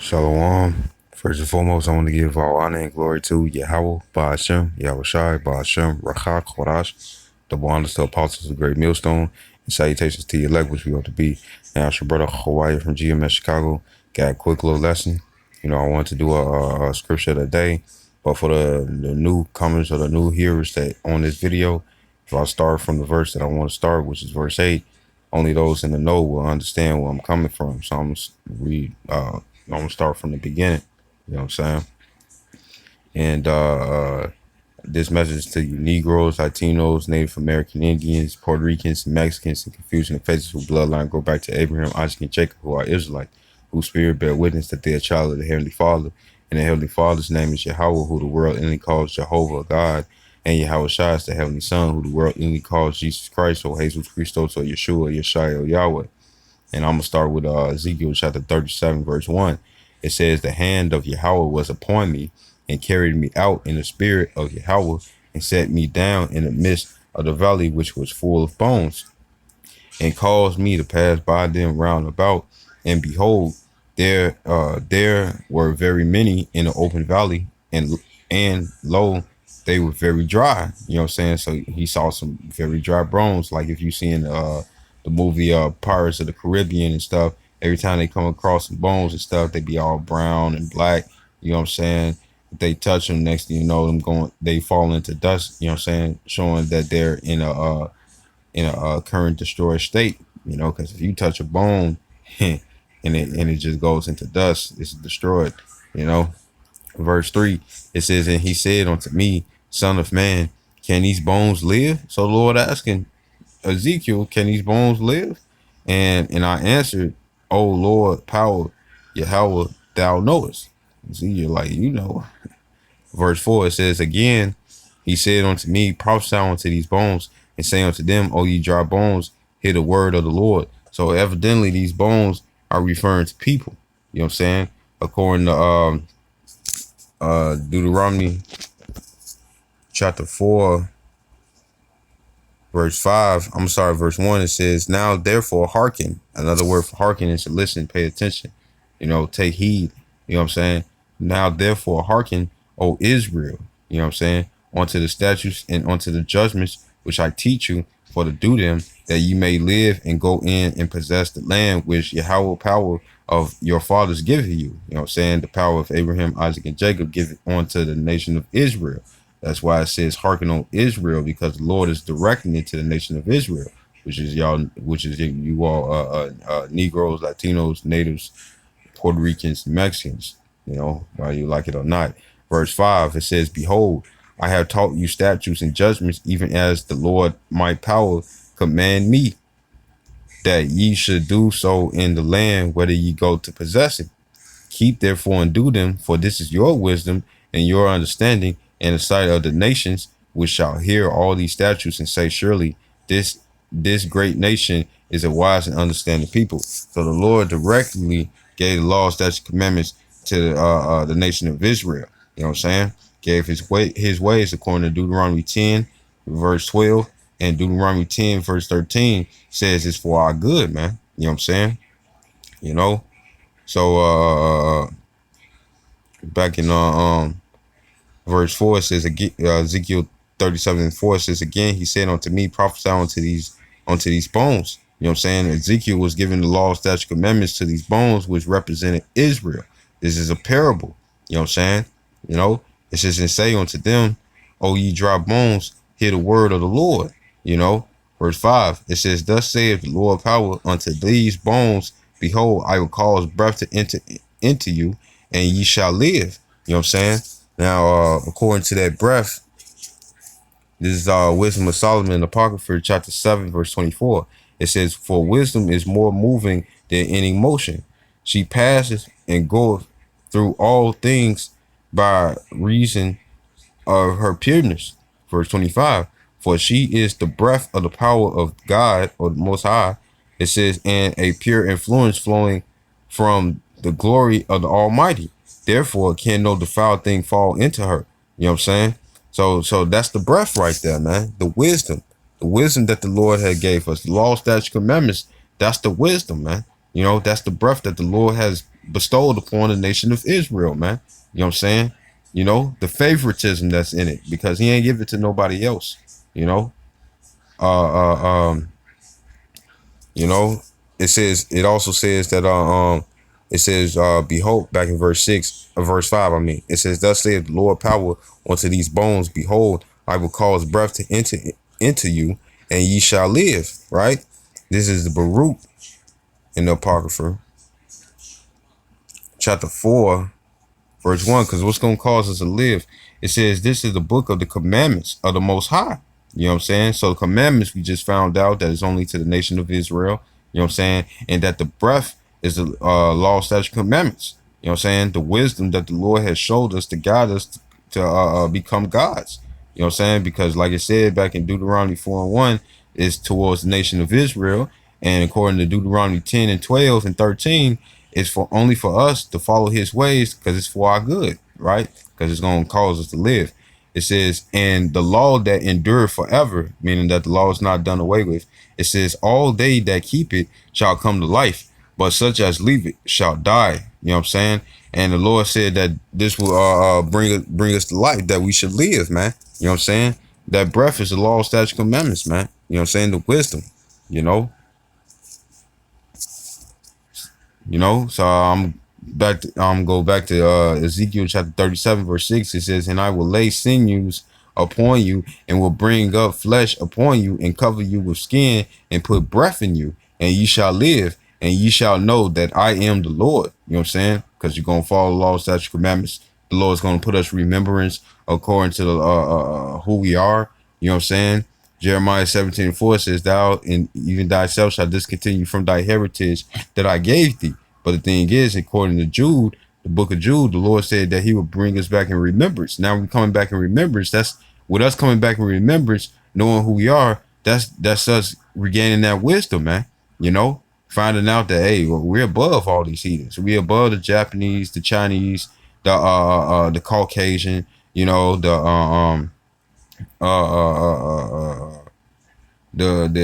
Shalom. First and foremost, I want to give all honor and glory to Yahweh, Ba'ashem, Yahweh Shai, Ba'ashem, Rachak, Chorash, double honors to apostles of Great Millstone, and salutations to your elect, which we ought to be. Now, it's your brother Hawaii from GMS Chicago. Got a quick little lesson. I want to do a scripture of the day, but for the newcomers or the new hearers that on this video, if I start from the verse that I want to start, which is verse 8, only those in the know will understand where I'm coming from. So I'm going to read. I'm gonna start from the beginning. You know what I'm saying? And this message is to you Negroes, Latinos, Native American Indians, Puerto Ricans, Mexicans, and confusion and faces whose bloodline go back to Abraham, Isaac, and Jacob, who are Israelites, whose spirit bear witness that they are child of the Heavenly Father. And the Heavenly Father's name is Yahweh, who the world inly calls Jehovah God. And Yahweh Shai is the Heavenly Son, who the world inly calls Jesus Christ, or Jesus Christos, or Yeshua, Yeshua, or Yahweh. And I'm going to start with Ezekiel chapter 37, verse 1. It says, the hand of Yahweh was upon me and carried me out in the spirit of Yahweh and set me down in the midst of the valley, which was full of bones, and caused me to pass by them round about. And behold, there were very many in the open valley, and lo, they were very dry. You know what I'm saying? So he saw some very dry bones. Like if you see in the movie Pirates of the Caribbean and stuff, every time they come across some bones and stuff, they be all brown and black. You know what I'm saying? If they touch them, next thing you know, they fall into dust. You know what I'm saying? Showing that they're in a current destroyed state. You know, because if you touch a bone and it just goes into dust, it's destroyed. You know. Verse 3, it says, and he said unto me, Son of man, can these bones live? So the Lord asking Ezekiel, can these bones live? And I answered, O Lord, power, Yahweh, thou knowest. Ezekiel, like, you know. Verse 4, it says, again, he said unto me, prophesy unto these bones, and say unto them, O ye dry bones, hear the word of the Lord. So evidently these bones are referring to people. You know what I'm saying? According to Deuteronomy chapter 4, verse 5, verse 1, it says, now therefore hearken. Another word for hearken is to listen, pay attention, take heed. You know what I'm saying? Now therefore hearken, O Israel, you know what I'm saying, unto the statutes and unto the judgments which I teach you, for to do them, that you may live and go in and possess the land which Yahweh power of your fathers give you. You know what I'm saying? The power of Abraham, Isaac, and Jacob give it onto the nation of Israel. That's why it says hearken on Israel, because the Lord is directing it to the nation of Israel, which is you all, Negroes, Latinos, natives, Puerto Ricans, Mexicans, whether you like it or not. Verse 5, it says, behold, I have taught you statutes and judgments, even as the Lord my power command me, that ye should do so in the land whether ye go to possess it. Keep therefore and do them, for this is your wisdom and your understanding in the sight of the nations, which shall hear all these statutes and say, surely this great nation is a wise and understanding people. So the Lord directly gave the law, statutes, commandments to the nation of Israel. You know what I'm saying? Gave his ways according to Deuteronomy 10, verse 12, and Deuteronomy 10, verse 13 says it's for our good, man. You know what I'm saying? So back in verse 4, it says, Ezekiel 37:4 says, again, he said unto me, prophesy unto these bones. You know what I'm saying? Ezekiel was giving the law, statute, commandments to these bones, which represented Israel. This is a parable. You know what I'm saying? It says, and say unto them, O ye dry bones, hear the word of the Lord. Verse 5, it says, thus saith the Lord power unto these bones, behold, I will cause breath to enter into you, and ye shall live. You know what I'm saying? Now, according to that breath, this is Wisdom of Solomon, Apocrypha, chapter 7, verse 24. It says, for wisdom is more moving than any motion. She passes and goeth through all things by reason of her pureness. Verse 25. For she is the breath of the power of God, or the Most High. It says, and a pure influence flowing from the glory of the Almighty. Therefore, can no defiled thing fall into her. You know what I'm saying? So that's the breath right there, man. The wisdom that the Lord had gave us, the law, statutes, commandments. That's the wisdom, man. That's the breath that the Lord has bestowed upon the nation of Israel, man. You know what I'm saying? You know, the favoritism that's in it, because he ain't give it to nobody else. You know, uh, uh, um, you know, it also says that it says behold, back in verse 5, I mean, it says, thus saith the Lord power unto these bones, behold, I will cause breath to enter into you, and ye shall live. Right? This is the Baruch in the Apocrypha, chapter 4, verse 1, because what's going to cause us to live? It says, this is the book of the commandments of the Most High. You know what I'm saying? So the commandments, we just found out that it's only to the nation of Israel. You know what I'm saying? And that the breath is the law, statute, commandments. You know what I'm saying? The wisdom that the Lord has showed us to guide us to become gods. You know what I'm saying? Because like it said back in Deuteronomy 4 and 1, is towards the nation of Israel. And according to Deuteronomy 10 and 12 and 13, it's for only for us to follow his ways, because it's for our good, right? Because it's going to cause us to live. It says, and the law that endure forever, meaning that the law is not done away with. It says, all they that keep it shall come to life, but such as leave it shall die. You know what I'm saying? And the Lord said that this will bring us to life, that we should live, man. You know what I'm saying? That breath is the law, statute, commandments, man. You know what I'm saying? The wisdom, you know. You know, so I'm go back to Ezekiel chapter 37 verse 6. It says, and I will lay sinews upon you, and will bring up flesh upon you, and cover you with skin, and put breath in you, and ye shall live, and ye shall know that I am the Lord. You know what I'm saying? Because you're gonna follow the law, statute, commandments. The Lord's gonna put us remembrance according to the who we are. You know what I'm saying? Jeremiah 17:4 says, thou and even thyself shall discontinue from thy heritage that I gave thee. But the thing is, according to Jude, the book of Jude, the Lord said that he would bring us back in remembrance. Now we're coming back in remembrance. That's with us coming back in remembrance, knowing who we are. That's us regaining that wisdom, man. You know, finding out that, hey, well, we're above all these heathens. We're above the Japanese, the Chinese, the Caucasian, you know, the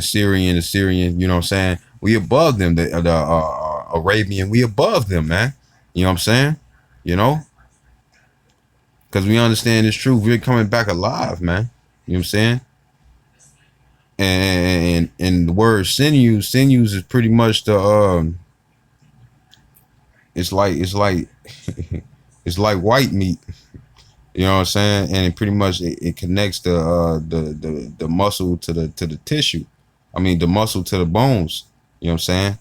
Syrian, you know what I'm saying? We above them, the Arabian, we above them, man. You know what I'm saying? You know, because we understand this truth. We're coming back alive, man. You know what I'm saying? And the word sinews is pretty much the it's like it's like white meat. You know what I'm saying? And it pretty much it connects the muscle to the tissue. I mean the muscle to the bones. You know what I'm saying?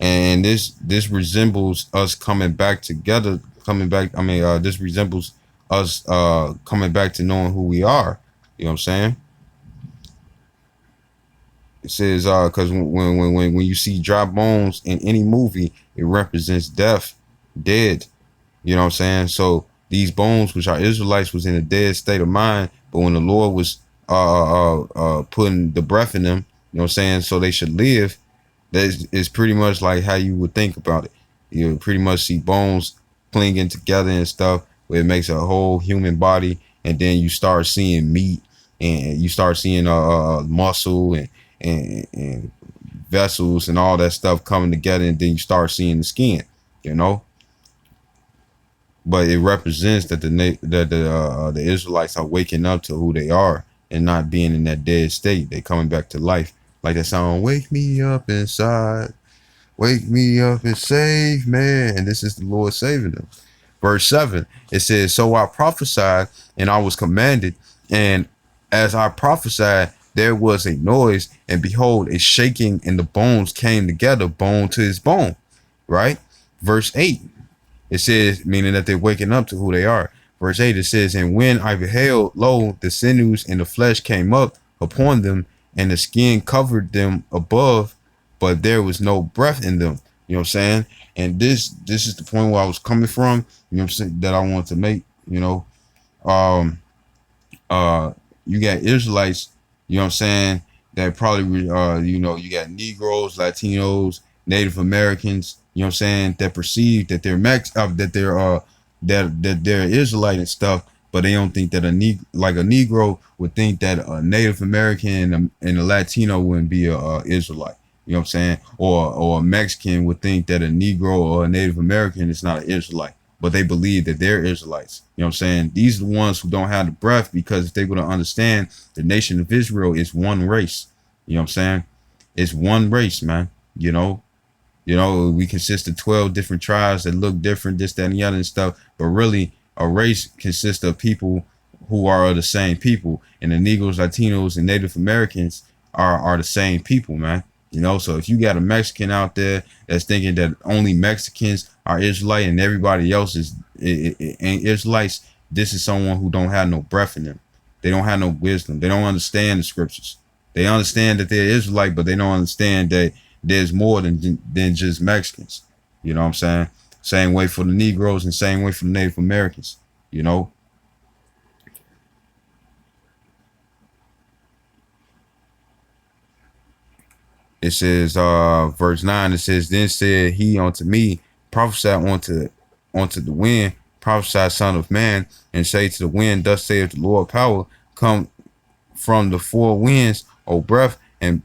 And this resembles us coming back together, coming back. I mean, this resembles us coming back to knowing who we are. You know what I'm saying? It says because when you see dry bones in any movie, it represents death, dead. You know what I'm saying? So these bones, which are Israelites, was in a dead state of mind, but when the Lord was putting the breath in them, you know what I'm saying, so they should live. That is pretty much like how you would think about it. You pretty much see bones clinging together and stuff, where it makes a whole human body, and then you start seeing meat, and you start seeing muscle and vessels and all that stuff coming together, and then you start seeing the skin. You know. But it represents that the Israelites are waking up to who they are and not being in that dead state. They coming back to life, like that song, "Wake me up inside, wake me up and save me." And this is the Lord saving them. Verse 7, it says, "So I prophesied, and I was commanded, and as I prophesied, there was a noise, and behold, a shaking, and the bones came together, bone to his bone." Right? Verse 8. It says, meaning that they're waking up to who they are. Verse 8, it says, "And when I beheld, lo, the sinews and the flesh came up upon them, and the skin covered them above, but there was no breath in them." You know what I'm saying? And this is the point where I was coming from, you know what I'm saying, that I want to make, you know. Um, you got Israelites, you know what I'm saying, that probably, you know, you got Negroes, Latinos, Native Americans, you know what I'm saying, that perceive that they're that they're Israelite and stuff, but they don't think that a Negro would think that a Native American and a Latino wouldn't be a Israelite. You know what I'm saying? Or a Mexican would think that a Negro or a Native American is not an Israelite, but they believe that they're Israelites. You know what I'm saying? These are the ones who don't have the breath, because if they would understand, the nation of Israel is one race. You know what I'm saying? It's one race, man. You know, we consist of 12 different tribes that look different, this, that, and the other and stuff. But really, a race consists of people who are the same people. And the Negroes, Latinos, and Native Americans are the same people, man. So if you got a Mexican out there that's thinking that only Mexicans are Israelite and everybody else ain't Israelites, this is someone who don't have no breath in them. They don't have no wisdom. They don't understand the scriptures. They understand that they're Israelite, but they don't understand that there's more than just Mexicans. You know what I'm saying? Same way for the Negroes and same way for the Native Americans. You know, it says, verse 9, it says, then said he unto me, prophesy unto the wind, prophesy, son of man, and say to the wind, thus saith the Lord power, come from the four winds, O breath, and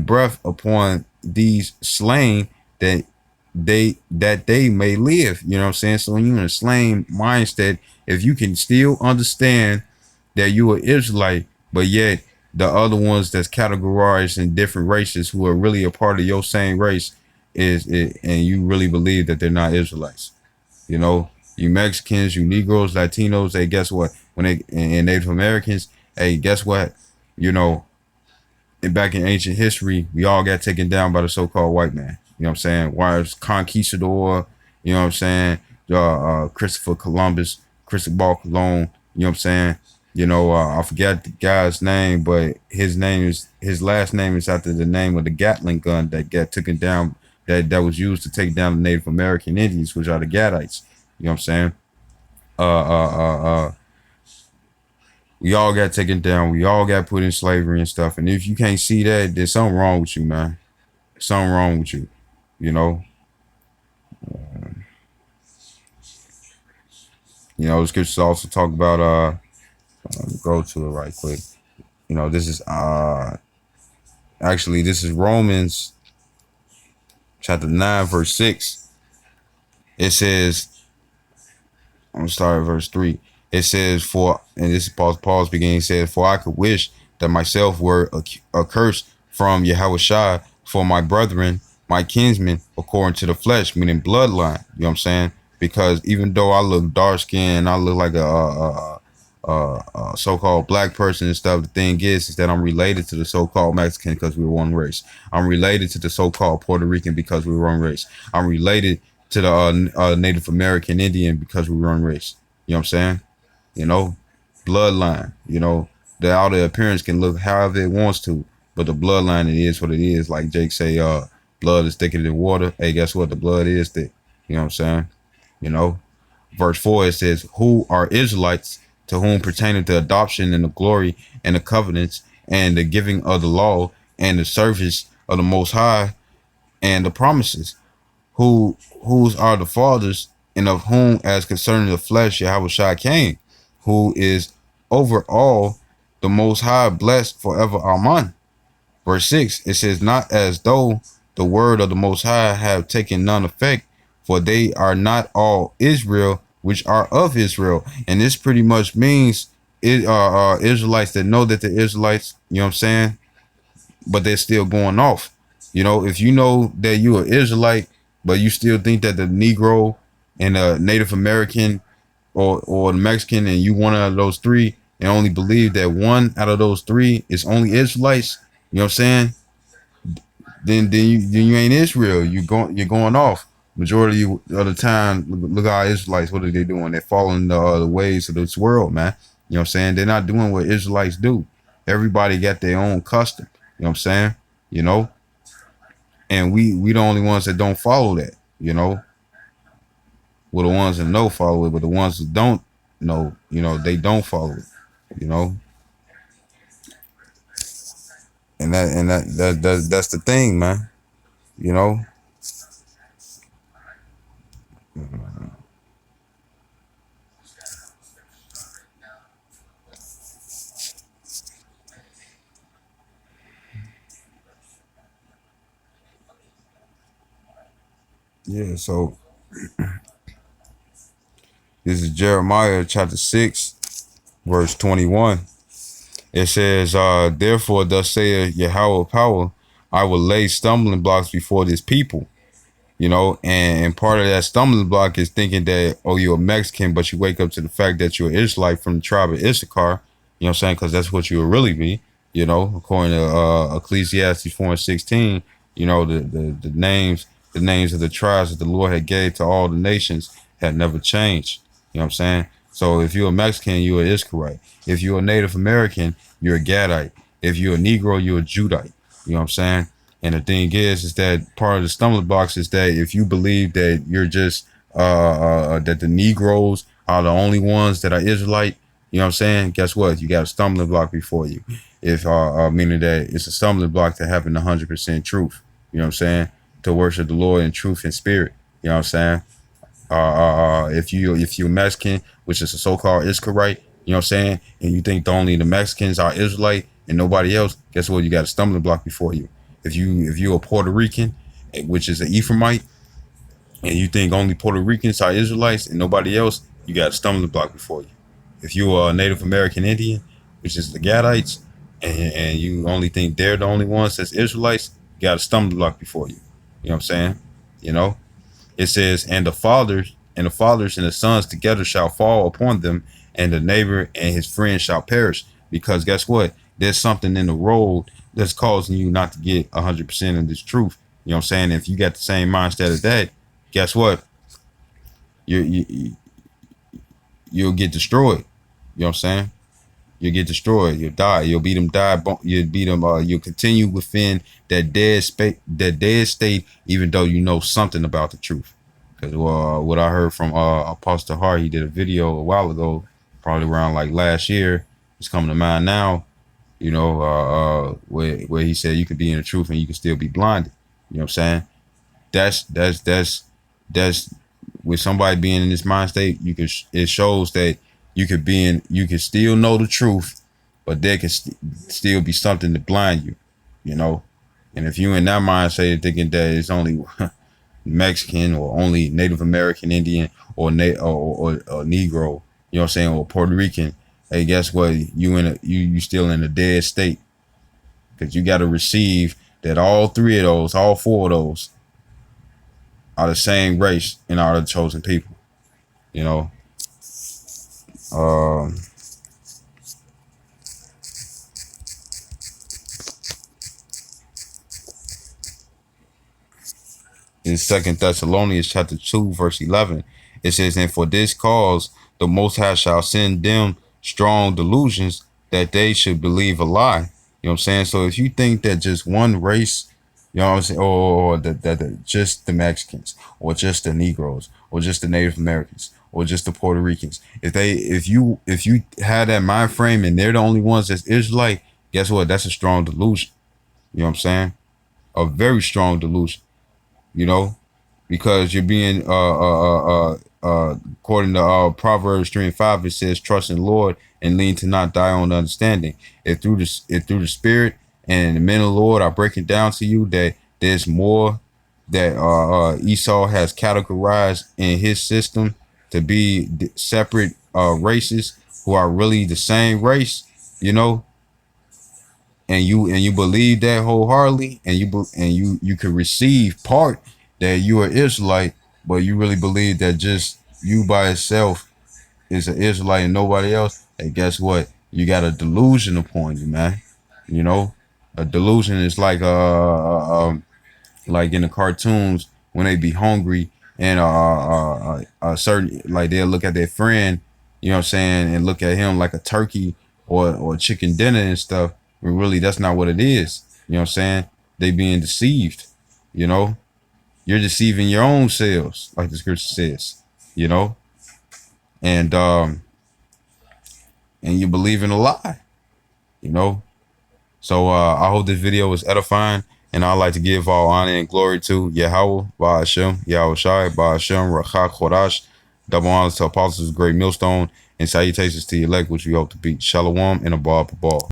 breath upon these slain, that they may live. You know what I'm saying? So when you're in a slain mindset, if you can still understand that you are Israelite, but yet the other ones that's categorized in different races who are really a part of your same race and you really believe that they're not Israelites. You Mexicans, you Negroes, Latinos, hey, guess what? When they and Native Americans, hey, guess what? You know, back in ancient history, we all got taken down by the so-called white man. You know what I'm saying? Wires Conquistador, you know what I'm saying? Christopher Columbus, Cristobal Colon, you know what I'm saying? I forget the guy's name, but his last name is after the name of the Gatling gun that got taken down, that was used to take down the Native American Indians, which are the Gadites. You know what I'm saying? We all got taken down. We all got put in slavery and stuff. And if you can't see that, there's something wrong with you, man. Something wrong with you. You know. The scriptures also talk about let me go to it right quick. This is actually this is Romans chapter 9, verse 6. It says, I'm gonna start at verse 3. It says, and this is Paul's beginning, it says, for I could wish that myself were accursed from Yahweh for my brethren, my kinsmen, according to the flesh, meaning bloodline. You know what I'm saying? Because even though I look dark skinned, I look like a so-called black person and stuff, the thing is that I'm related to the so-called Mexican because we were one race. I'm related to the so-called Puerto Rican because we were one race. I'm related to the Native American Indian because we were one race. You know what I'm saying? Bloodline. The outer appearance can look however it wants to, but the bloodline, it is what it is. Like Jake say, blood is thicker than water. Hey, guess what? The blood is thick. You know what I'm saying? You know, verse 4, it says, who are Israelites, to whom pertaineth the adoption and the glory and the covenants and the giving of the law and the service of the Most High and the promises, whose are the fathers, and of whom, as concerning the flesh, Yahweh came, who is over all, the Most High, blessed forever. Amen. Verse 6, it says, not as though the word of the Most High have taken none effect, for they are not all Israel, which are of Israel. And this pretty much means it Israelites that know that they're Israelites, you know what I'm saying? But they're still going off. If you know that you are Israelite, but you still think that the Negro and the Native American or the Mexican, and you one out of those three, and only believe that one out of those three is only Israelites, you know what I'm saying? Then you ain't Israel. You're going off. Majority of the time, look at our Israelites. What are they doing? They're following the ways of this world, man. You know what I'm saying? They're not doing what Israelites do. Everybody got their own custom. You know what I'm saying? You know, and we the only ones that don't follow that. We're the ones that know follow it, but the ones that don't know, they don't follow it. You know, that's the thing, man. You know. Yeah, so this is Jeremiah chapter 6, verse 21. It says, therefore, thus saith Yahweh power, I will lay stumbling blocks before this people. You know, and part of that stumbling block is thinking that, oh, you're a Mexican, but you wake up to the fact that you're an Israelite from the tribe of Issachar, you know what I'm saying? Because that's what you will really be, you know, according to Ecclesiastes 4:16, you know, the names of the tribes that the Lord had gave to all the nations had never changed. You know what I'm saying? So if you're a Mexican, you're an Israelite. If you're a Native American, you're a Gadite. If you're a Negro, you're a Judite. You know what I'm saying? And the thing is that part of the stumbling blocks is that if you believe that you're just that the Negroes are the only ones that are Israelite, you know what I'm saying? Guess what? You got a stumbling block before you. If meaning that it's a stumbling block to having 100% truth. You know what I'm saying? To worship the Lord in truth and spirit. You know what I'm saying? If you're Mexican, which is a so-called Israelite, you know what I'm saying, and you think only the Mexicans are Israelite and nobody else, guess what? You got a stumbling block before you. If you're a Puerto Rican, which is an Ephraimite, and you think only Puerto Ricans are Israelites and nobody else, you got a stumbling block before you. If you're a Native American Indian, which is the Gadites, and you only think they're the only ones that's Israelites, you got a stumbling block before you. You know what I'm saying? You know? It says, and the fathers and the sons together shall fall upon them, and the neighbor and his friend shall perish. Because guess what? There's something in the road that's causing you not to get 100% of this truth. You know what I'm saying? If you got the same mindset as that, guess what? You'll get destroyed. You know what I'm saying? You'll get destroyed. You'll die. You'll beat them. You'll beat them. You'll continue within that dead state, even though you know something about the truth. Because what I heard from Apostle Hart, he did a video a while ago, probably around like last year. It's coming to mind now. You know, where he said you could be in the truth and you can still be blinded. You know what I'm saying? That's with somebody being in this mind state. It shows that you can still know the truth, but there can still be something to blind you, you know. And if you in that mindset thinking that it's only Mexican or only Native American Indian or Negro, you know what I'm saying, or Puerto Rican, hey, guess what? You still in a dead state, because you got to receive that all four of those are the same race and are the chosen people, you know. In 2 Thessalonians chapter 2, verse 11, it says, and for this cause the Most High shall send them strong delusions that they should believe a lie. You know what I'm saying? So if you think that just one race, you know what I'm saying, or that just the Mexicans, or just the Negroes, or just the Native Americans, or just the Puerto Ricans, if you had that mind frame and they're the only ones that's Israelite, guess what? That's a strong delusion. You know what I'm saying? A very strong delusion. You know, because you're being according to Proverbs 3:5, it says, trust in the Lord and lean to not thy own understanding. If through the spirit and the men of the Lord are breaking down to you that there's more that Esau has categorized in his system to be separate races who are really the same race, you know, and you believe that wholeheartedly, and you can receive part that you are Israelite, but you really believe that just you by itself is an Israelite and nobody else, and guess what? You got a delusion upon you, man. You know, a delusion is like in the cartoons when they be hungry and a certain, like, they'll look at their friend, you know what I'm saying, and look at him like a turkey or chicken dinner and stuff. When really that's not what it is. You know what I'm saying? They being deceived. You know, you're deceiving your own selves, like the scripture says. You know, and you believe in a lie. You know, so I hope this video was edifying, and I'd like to give all honor and glory to Yahweh, Ba'ashem, Yahweh Shai, Ba'ashem, Rachak Chodash. Double honors to apostles, great millstone, and salutations to the elect, which we hope to beat. Shalom and a ball.